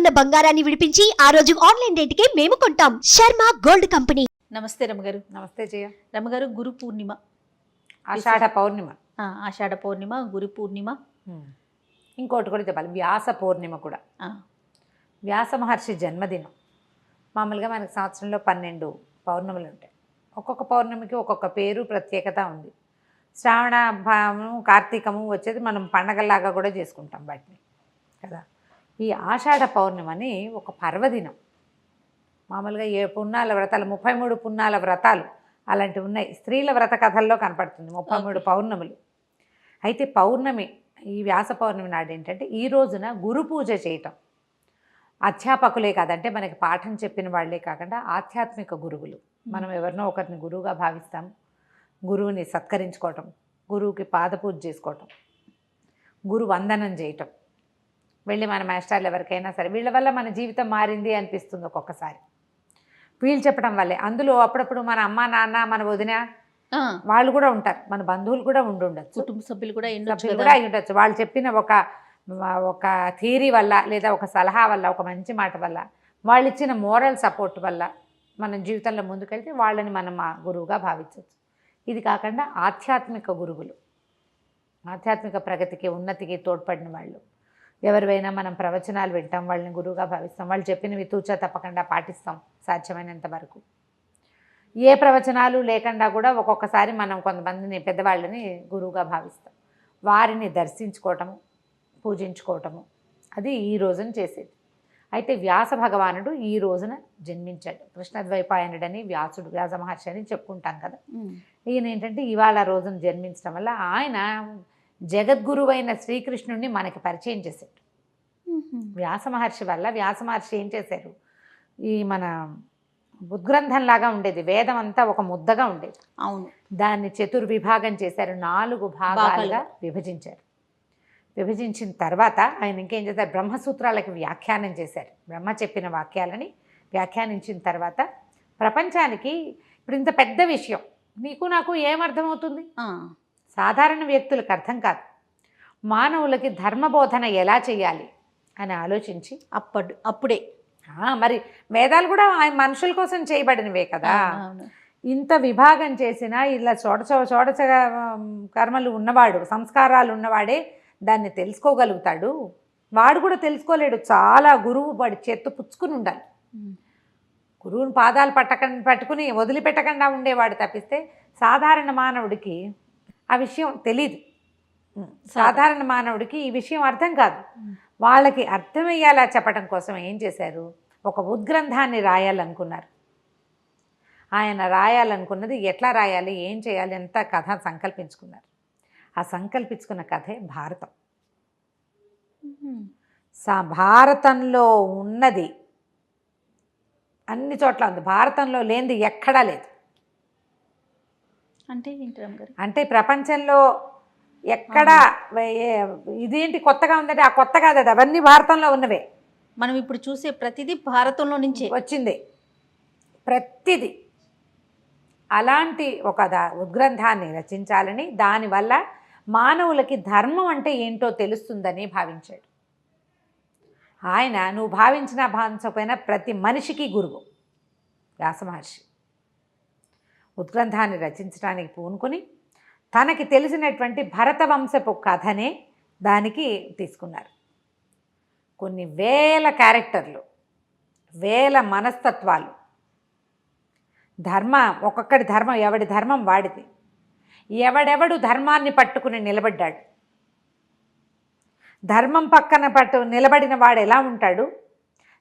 ఉన్న బంగారాన్ని విడిపించి ఆ రోజు ఆన్లైన్ రేటుకే మేము కొంటాం. Sharma gold company. నమస్తే రమ్మగారు. నమస్తే జయ. రమ్మగారు, గురు పూర్ణిమ, ఆషాఢ పౌర్ణిమ. ఆషాఢ పౌర్ణిమ, గురు పూర్ణిమ, ఇంకోటి కూడా చెప్పాలి, వ్యాస పౌర్ణిమ కూడా. వ్యాస మహర్షి జన్మదినం. మామూలుగా మనకి సంవత్సరంలో 12 పౌర్ణములు ఉంటాయి. ఒక్కొక్క పౌర్ణమికి ఒక్కొక్క పేరు, ప్రత్యేకత ఉంది. శ్రావణ కార్తీకము వచ్చేది మనం పండగలాగా కూడా చేసుకుంటాం వాటిని కదా. ఈ ఆషాఢ పౌర్ణిమని ఒక పర్వదినం. మామూలుగా పున్నాల వ్రతాలు 33 పున్నాల వ్రతాలు అలాంటివి ఉన్నాయి. స్త్రీల వ్రత కథల్లో కనపడుతుంది 33 పౌర్ణములు. అయితే పౌర్ణమి, ఈ వ్యాస పౌర్ణమి నాడు ఏంటంటే ఈ రోజున గురు పూజ చేయటం. అధ్యాపకులే కాదంటే మనకి పాఠం చెప్పిన వాళ్ళే కాకుండా ఆధ్యాత్మిక గురువులు. మనం ఎవరినో ఒకరిని గురువుగా భావిస్తాం. గురువుని సత్కరించుకోవటం, గురువుకి పాదపూజ చేసుకోవటం, గురు వందనం చేయటం. వెళ్ళి మన మాస్టర్లు ఎవరికైనా సరే వీళ్ళ వల్ల మన జీవితం మారింది అనిపిస్తుంది ఒక్కొక్కసారి. వీళ్ళు చెప్పడం వల్లే. అందులో అప్పుడప్పుడు మన అమ్మ నాన్న, మన వదిన వాళ్ళు కూడా ఉంటారు, మన బంధువులు కూడా ఉండొచ్చు, కుటుంబ సభ్యులు కూడా అయి ఉండొచ్చు. వాళ్ళు చెప్పిన ఒక థియరీ వల్ల, లేదా ఒక సలహా వల్ల, ఒక మంచి మాట వల్ల, వాళ్ళు ఇచ్చిన మోరల్ సపోర్ట్ వల్ల మనం జీవితంలో ముందుకెళ్తే వాళ్ళని మనం మా గురువుగా భావించవచ్చు. ఇది కాకుండా ఆధ్యాత్మిక గురువులు, ఆధ్యాత్మిక ప్రగతికి, ఉన్నతికి తోడ్పడిన వాళ్ళు ఎవరివైనా మనం ప్రవచనాలు వింటాం, వాళ్ళని గురువుగా భావిస్తాం. వాళ్ళు చెప్పినవి తూచా తప్పకుండా పాటిస్తాం సాధ్యమైనంత వరకు. ఏ ప్రవచనాలు లేకుండా కూడా ఒక్కొక్కసారి మనం కొంతమందిని, పెద్దవాళ్ళని గురువుగా భావిస్తాం. వారిని దర్శించుకోవటము, పూజించుకోవటము, అది ఈ రోజున చేసేది. అయితే వ్యాస భగవానుడు ఈ రోజున జన్మించాడు. కృష్ణద్వైపాయనుడని వ్యాసుడు, వ్యాస మహర్షి అని చెప్పుకుంటాం కదా. ఈయన ఏంటంటే ఇవాళ రోజున జన్మించడం వల్ల ఆయన జగద్గురువైన శ్రీకృష్ణుడిని మనకి పరిచయం చేశాడు. వ్యాస మహర్షి వల్ల, వ్యాస మహర్షి ఏం చేశారు, ఈ మన ఉద్గ్రంథంలాగా ఉండేది, వేదం అంతా ఒక ముద్దగా ఉండేది. అవును. దాన్ని చతుర్విభాగం చేశారు, 4 భాగాలుగా విభజించారు. విభజించిన తర్వాత ఆయన ఇంకేం చేశారు, బ్రహ్మసూత్రాలకి వ్యాఖ్యానం చేశారు. బ్రహ్మ చెప్పిన వాక్యాలని వ్యాఖ్యానించిన తర్వాత ప్రపంచానికి ఇప్పుడు ఇంత పెద్ద విషయం నీకు నాకు ఏమర్థమవుతుంది, సాధారణ వ్యక్తులకు అర్థం కాదు. మానవులకి ధర్మబోధన ఎలా చేయాలి అని ఆలోచించి అప్పుడే మరి వేదాలు కూడా మనుషుల కోసం చేయబడినవే కదా. ఇంత విభాగం చేసినా ఇలా చోడచ కర్మలు ఉన్నవాడు, సంస్కారాలు ఉన్నవాడే దాన్ని తెలుసుకోగలుగుతాడు. వాడు కూడా తెలుసుకోలేడు, చాలా గురువు వాడి చేత్తో పుచ్చుకుని ఉండాలి. గురువుని పాదాలు పట్టుకుని వదిలిపెట్టకుండా ఉండేవాడు తప్పిస్తే సాధారణ మానవుడికి ఆ విషయం తెలీదు. సాధారణ మానవుడికి ఈ విషయం అర్థం కాదు. వాళ్ళకి అర్థమయ్యేలా చెప్పడం కోసం ఏం చేశారు, ఒక ఉద్గ్రంథాన్ని రాయాలనుకున్నారు. ఆయన రాయాలనుకున్నది ఎట్లా రాయాలి, ఏం చేయాలి అంత కథ సంకల్పించుకున్నారు. ఆ సంకల్పించుకున్న కథే భారతం. భారతంలో ఉన్నది అన్ని చోట్ల ఉంది, భారతంలో లేనిది ఎక్కడా లేదు. అంటే ప్రపంచంలో ఎక్కడా ఇదేంటి కొత్తగా ఉందంటే ఆ కొత్త కాదు, అది అవన్నీ భారతంలో ఉన్నవే. మనం ఇప్పుడు చూసే ప్రతిదీ భారతంలో నుంచే వచ్చింది, ప్రతిదీ. అలాంటి ఒక ఉద్గ్రంథాన్ని రచించాలని, దానివల్ల మానవులకి ధర్మం అంటే ఏంటో తెలుస్తుందని భావించాడు ఆయన. నువ్వు భావించినా భావించకపోయినా ప్రతి మనిషికి గురువు వ్యాస మహర్షి. ఉద్గ్రంథాన్ని రచించడానికి పూనుకొని తనకి తెలిసినటువంటి భరతవంశపు కథనే దానికి తీసుకున్నారు. కొన్ని వేల క్యారెక్టర్లు, వేల మనస్తత్వాలు, ఒక్కొక్కడి ధర్మం, ఎవడి ధర్మం వాడిది. ఎవడెవడు ధర్మాన్ని పట్టుకుని నిలబడ్డాడు, ధర్మం పక్కన నిలబడిన వాడు ఎలా ఉంటాడు,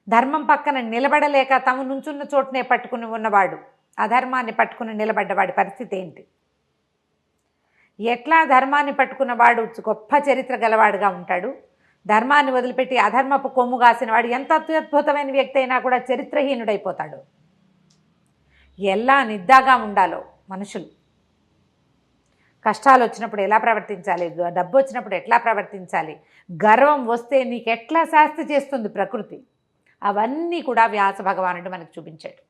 ధర్మం పక్కన నిలబడలేక తమ నుంచున్న చోటునే పట్టుకుని ఉన్నవాడు, అధర్మాన్ని పట్టుకుని నిలబడ్డవాడి పరిస్థితి ఏంటి, ఎట్లా ధర్మాన్ని పట్టుకున్నవాడు గొప్ప చరిత్ర గలవాడుగా ఉంటాడు, ధర్మాన్ని వదిలిపెట్టి అధర్మపు కొమ్ము కాసిన వాడు ఎంత అత్యద్భుతమైన వ్యక్తి అయినా కూడా చరిత్రహీనుడైపోతాడు. ఎలా నిద్దాగా ఉండాలో మనుషులు, కష్టాలు వచ్చినప్పుడు ఎలా ప్రవర్తించాలి, డబ్బు వచ్చినప్పుడు ఎట్లా ప్రవర్తించాలి, గర్వం వస్తే నీకు ఎట్లా శాస్తి చేస్తుంది ప్రకృతి, అవన్నీ కూడా వ్యాస భగవానుడు మనకు చూపించాడు.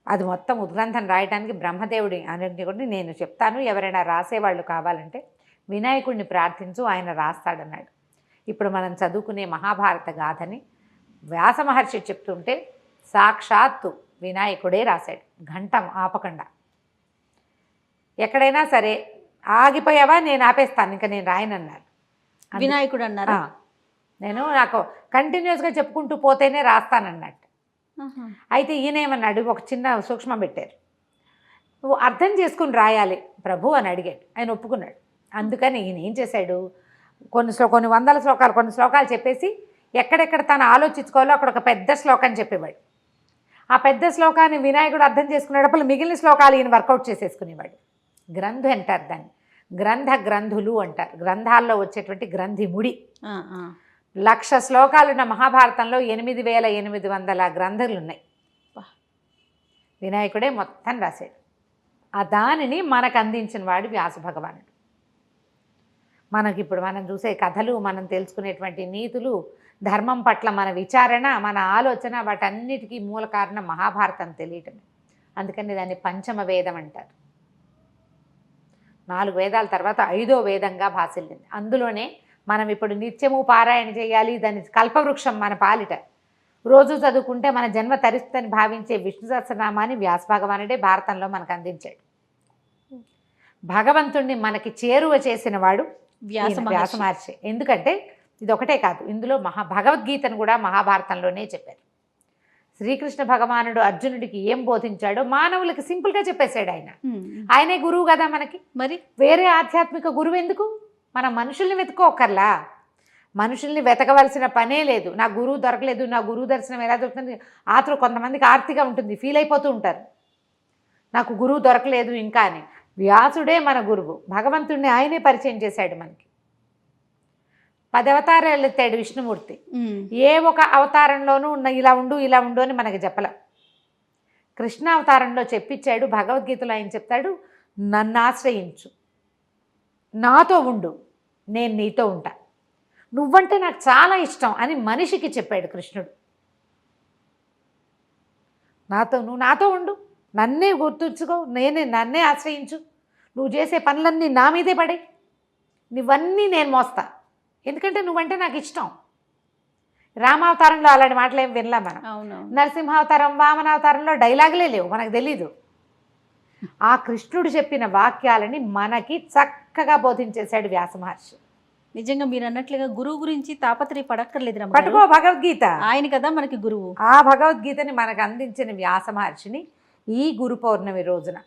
అది మొత్తం ఉద్గ్రంథం రాయడానికి బ్రహ్మదేవుడి అనేది కూడా నేను చెప్తాను, ఎవరైనా రాసేవాళ్ళు కావాలంటే వినాయకుడిని ప్రార్థించు, ఆయన రాస్తాడన్నాడు. ఇప్పుడు మనం చదువుకునే మహాభారత గాథని వ్యాస మహర్షి చెప్తుంటే సాక్షాత్తు వినాయకుడే రాశాడు, ఘంటం ఆపకుండా. ఎక్కడైనా సరే ఆగిపోయావా, నేను ఆపేస్తాను, ఇంకా నేను రాయనన్నారు. వినాయకుడు అన్నారా? నేను నాకు కంటిన్యూస్గా చెప్పుకుంటూ పోతేనే రాస్తానన్నట్టు. అయితే ఈయనేమన్నాడు, ఒక చిన్న సూక్ష్మం పెట్టారు, నువ్వు అర్థం చేసుకుని రాయాలి ప్రభు అని అడిగాడు. ఆయన ఒప్పుకున్నాడు. అందుకని ఈయన ఏం చేశాడు, కొన్ని వందల శ్లోకాలు, కొన్ని శ్లోకాలు చెప్పేసి ఎక్కడెక్కడ తను ఆలోచించుకోవాలో అక్కడ ఒక పెద్ద శ్లోకం చెప్పేవాడు. ఆ పెద్ద శ్లోకాన్ని వినాయకుడు అర్థం చేసుకునేటప్పుడు మిగిలిన శ్లోకాలు ఈయన వర్కౌట్ చేసేసుకునేవాడు. గ్రంథు అంటారు దాన్ని, గ్రంథులు అంటారు. గ్రంథాల్లో వచ్చేటువంటి గ్రంథి ముడి. 1,00,000 శ్లోకాలున్న మహాభారతంలో 8,800 గ్రంథులు ఉన్నాయి. వినాయకుడే మొత్తం రాశాడు. ఆ దానిని మనకు అందించిన వాడు వ్యాస భగవానుడు. మనకిప్పుడు మనం చూసే కథలు, మనం తెలుసుకునేటువంటి నీతులు, ధర్మం పట్ల మన విచారణ, మన ఆలోచన, వాటన్నిటికీ మూల కారణం మహాభారతం తెలియటమే. అందుకని దాన్ని పంచమ వేదం అంటారు. 4 వేదాల తర్వాత 5వ వేదంగా భాసిల్లింది. అందులోనే మనం ఇప్పుడు నిత్యము పారాయణ చేయాలి. దాని కల్పవృక్షం మన పాలిట. రోజు చదువుకుంటే మన జన్మ తరిస్తుందని భావించే విష్ణు సహస్రనామాన్ని వ్యాస భగవానుడే భారతంలో మనకు అందించాడు. భగవంతుణ్ణి మనకి చేరువ చేసిన వాడు వ్యాస మహర్షి. ఎందుకంటే ఇది ఒకటే కాదు, ఇందులో భగవద్గీతను కూడా మహాభారతంలోనే చెప్పారు. శ్రీకృష్ణ భగవానుడు అర్జునుడికి ఏం బోధించాడో మానవులకి సింపుల్గా చెప్పేశాడు. ఆయనే గురువు కదా మనకి. మరి వేరే ఆధ్యాత్మిక గురువు ఎందుకు? మనం మనుషుల్ని వెతుక్కోకర్లా, మనుషుల్ని వెతకవలసిన పనే లేదు. నా గురువు దొరకలేదు, నా గురువు దర్శనం ఎలా దొరుకుతుంది? కొంతమందికి ఆర్తిగా ఉంటుంది, ఫీల్ అయిపోతూ ఉంటారు, నాకు గురువు దొరకలేదు ఇంకా అని. వ్యాసుడే మన గురువు. భగవంతుడిని ఆయనే పరిచయం చేశాడు మనకి. 10 అవతారాలు ఎత్తాడు విష్ణుమూర్తి. ఏ ఒక అవతారంలోనూ ఇలా ఉండు ఇలా ఉండు అని మనకి చెప్పలేం. కృష్ణ అవతారంలో చెప్పించాడు. భగవద్గీతలో ఆయన చెప్తాడు, నన్ను ఆశ్రయించు, నాతో ఉండు, నేను నీతో ఉంటా, నువ్వంటే నాకు చాలా ఇష్టం అని మనిషికి చెప్పాడు కృష్ణుడు. నువ్వు నాతో ఉండు, నన్నే గుర్తుంచుకో, నన్నే ఆశ్రయించు, నువ్వు చేసే పనులన్నీ నా మీదే పడే, నువ్వన్నీ నేను మోస్తా, ఎందుకంటే నువ్వంటే నాకు ఇష్టం. రామావతారంలో అలాంటి మాటలు ఏం వినలా మనం. నరసింహావతారం, వామనావతారంలో డైలాగులే లేవు, మనకు తెలీదు. ఆ కృష్ణుడు చెప్పిన వాక్యాలని మనకి చక్కగా బోధించేశాడు వ్యాస మహర్షి. నిజంగా మీరు అన్నట్లుగా గురువు గురించి తాపత్రయ పడక్కర్లేదు. పట్టుకో భగవద్గీత, ఆయన కదా మనకి గురువు. ఆ భగవద్గీతని మనకు అందించిన వ్యాస మహర్షిని ఈ గురు పౌర్ణమి రోజున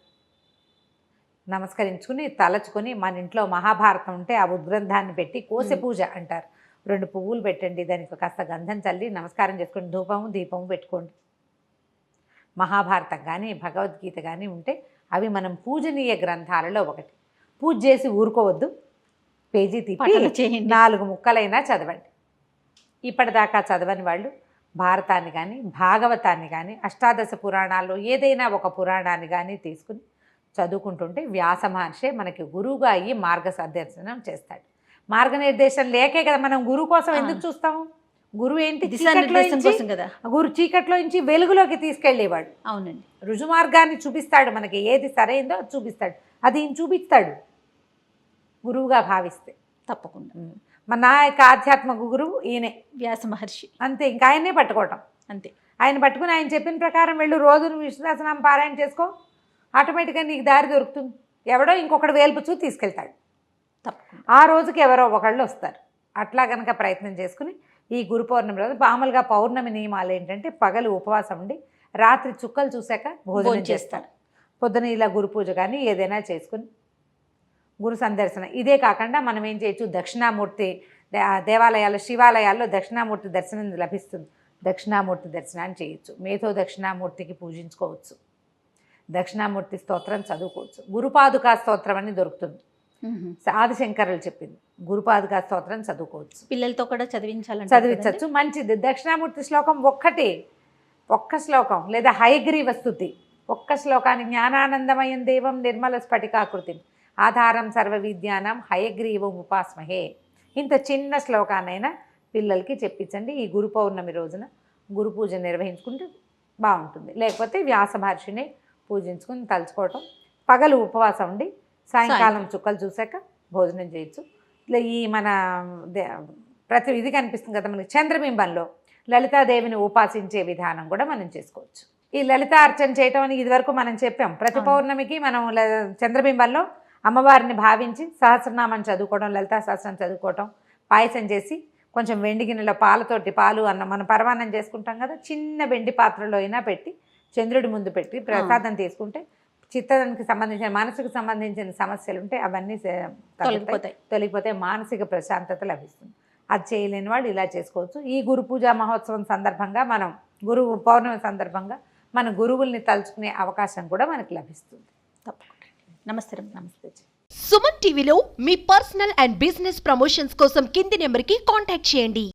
నమస్కరించుకుని తలచుకొని, మన ఇంట్లో మహాభారతం ఉంటే ఆ ఉద్గ్రంథాన్ని పెట్టి కోసె పూజ అంటారు, 2 పువ్వులు పెట్టండి, దానికి కాస్త గంధం చల్లి నమస్కారం చేసుకొని ధూపము దీపము పెట్టుకోండి. మహాభారతం కానీ భగవద్గీత కానీ ఉంటే అవి మనం పూజనీయ గ్రంథాలలో ఒకటి. పూజ చేసి ఊరుకోవద్దు, పేజీ తిప్పి 4 ముక్కలైనా చదవండి. ఇప్పటిదాకా చదవని వాళ్ళు భారతాన్ని కానీ భాగవతాన్ని కానీ అష్టాదశ పురాణాల్లో ఏదైనా ఒక పురాణాన్ని కానీ తీసుకుని చదువుకుంటుంటే వ్యాస మహర్షి మనకి గురువుగా అయ్యి మార్గనిర్దేశనం చేస్తాడు. మార్గనిర్దేశం లేకే కదా మనం గురువు కోసం ఎందుకు చూస్తాము? గురువు ఏంటి? చీకట్లో నుంచి వెలుగులోకి తీసుకెళ్ళేవాడు. అవునండి, రుజుమార్గాన్ని చూపిస్తాడు, మనకి ఏది సరైందో అది చూపిస్తాడు. అది ఈయన చూపిస్తాడు గురువుగా భావిస్తే. తప్పకుండా నా యొక్క ఆధ్యాత్మిక గురువు ఈయనే వ్యాస మహర్షి. అంతే, ఇంకా ఆయన్నే పట్టుకోవటం అంతే. ఆయన పట్టుకుని ఆయన చెప్పిన ప్రకారం వెళ్ళు, రోజు నువ్వు విష్ణు సహస్రనామం పారాయణ చేసుకో, ఆటోమేటిక్గా నీకు దారి దొరుకుతుంది. ఎవడో ఇంకొకటి వేల్పుచూ తీసుకెళ్తాడు. ఆ రోజుకి ఎవరో ఒకళ్ళు వస్తారు. అట్లా కనుక ప్రయత్నం చేసుకుని ఈ గురు పౌర్ణమి రోజు మామూలుగా పౌర్ణమి నియమాలు ఏంటంటే పగలు ఉపవాసం ఉండి రాత్రి చుక్కలు చూశాక భోజనం చేస్తారు. పొద్దున ఇలా గురు పూజ కానీ ఏదైనా చేసుకుని గురు సందర్శన. ఇదే కాకుండా మనం ఏం చేయొచ్చు, దక్షిణామూర్తి దేవాలయాల్లో శివాలయాల్లో దక్షిణామూర్తి దర్శనం లభిస్తుంది. దక్షిణామూర్తి దర్శనాన్ని చేయొచ్చు. మేధో దక్షిణామూర్తికి పూజించుకోవచ్చు. దక్షిణామూర్తి స్తోత్రం చదువుకోవచ్చు. గురుపాదుకా స్తోత్రం అని దొరుకుతుంది, ఆదిశంకరులు చెప్పింది. గురుపాదుకా స్తోత్రం చదువుకోవచ్చు. పిల్లలతో కూడా చదివించవచ్చు. మంచిది. దక్షిణామూర్తి శ్లోకం ఒక్క శ్లోకం లేదా హయగ్రీవ స్తుతి ఒక్క శ్లోకాన్ని, జ్ఞానానందమయం దేవం నిర్మల స్ఫటికాకృతి ఆధారం సర్వ విద్యానం హయగ్రీవం ఉపాస్మహే. ఇంత చిన్న శ్లోకాన్నైనా పిల్లలకి చెప్పించండి. ఈ గురు పౌర్ణమి రోజున గురు పూజ నిర్వహించుకుంటే బాగుంటుంది. లేకపోతే వ్యాస మహర్షిని పూజించుకుని తలుచుకోవటం, పగలు ఉపవాసం ఉండి సాయంకాలం చుక్కలు చూశాక భోజనం చేయొచ్చు. ఇట్లా ఈ మన ప్రతి ఇది కనిపిస్తుంది కదా మనకి చంద్రబింబంలో లలితాదేవిని ఉపాసించే విధానం కూడా మనం చేసుకోవచ్చు. ఈ లలిత అర్చన చేయటం అని ఇదివరకు మనం చెప్పాం. ప్రతి పౌర్ణమికి మనం చంద్రబింబంలో అమ్మవారిని భావించి సహస్రనామం చదువుకోవడం, లలితా సహస్రం చదువుకోవటం, పాయసం చేసి కొంచెం వెండి గిన్నెలో పాలు అన్నం మనం పరమాన్నం చేసుకుంటాం కదా, చిన్న వెండి పాత్రలో అయినా పెట్టి చంద్రుడి ముందు పెట్టి ప్రసాదం తీసుకుంటే చిత్తానికి సంబంధించిన మనసుకు సంబంధించిన సమస్యలు ఉంటే అవన్నీ తొలగిపోతే మానసిక ప్రశాంతత లభిస్తుంది. అది చేయలేని వాళ్ళు ఇలా చేసుకోవచ్చు. ఈ గురు పూజా మహోత్సవం సందర్భంగా మనం పౌర్ణమి సందర్భంగా మన గురువుల్ని తలుచుకునే అవకాశం కూడా మనకి లభిస్తుంది. తప్పకుండా. నమస్తే. నమస్తే. సుమన్ టీవీలో మీ పర్సనల్ అండ్ బిజినెస్ ప్రమోషన్స్ కోసం కింది నెంబర్కి కాంటాక్ట్ చేయండి.